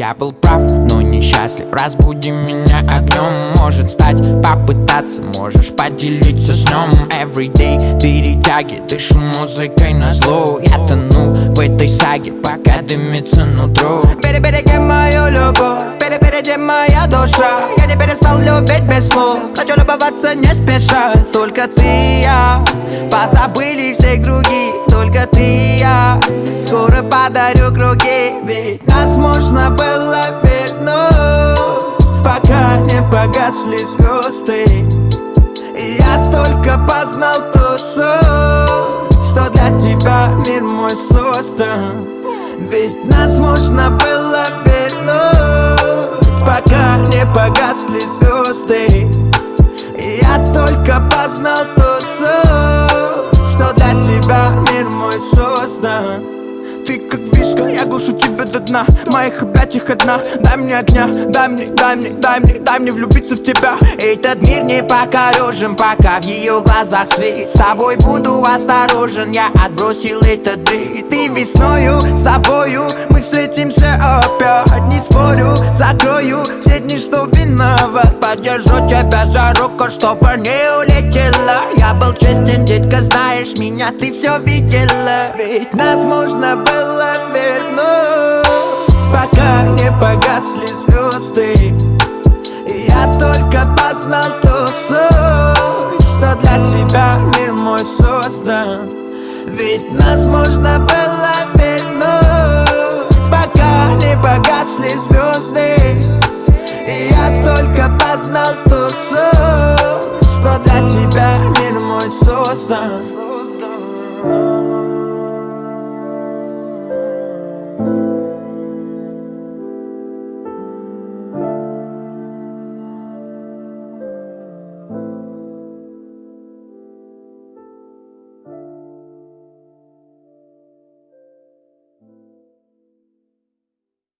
Я был прав, но несчастлив. Разбуди меня огнем. Может стать, попытаться, можешь поделиться сном. Everyday перетяги, дышу музыкой назло. Я тону в этой саге, пока дымится нутро. Береги мою любовь, впереди моя душа. Я не перестал любить без слов. Хочу любоваться не спеша. Только ты и я, позабыли всех других. Только ты и я, скоро подарю круги. Ведь нас можно было вернуть, пока не погасли звезды. И я только познал ту суть, что для тебя мир мой создан. Ведь нас можно было вернуть, пока не погасли звезды. И я только познал ту суть, что для тебя мир мой создан. Ты как виска, я глушу тебя до дна. В моих объятиях одна. Дай мне огня, дай мне влюбиться в тебя. Этот мир не покорежен, пока в ее глазах свет. С тобой буду осторожен, я отбросил этот бред. Ты весною, с тобою мы встретимся опять. Не спорю, закрою все дни, что виноват. Подержу тебя за руку, чтобы не улетела. Я был честен, детка, знаешь меня, ты все видела. Ведь нас можно было вернуть, пока не погасли звезды. И я только познал ту суть, что для тебя мир мой создан. Ведь нас можно было вернуть, пока не погасли звезды. И я только познал ту суть, что для тебя мир мой создан.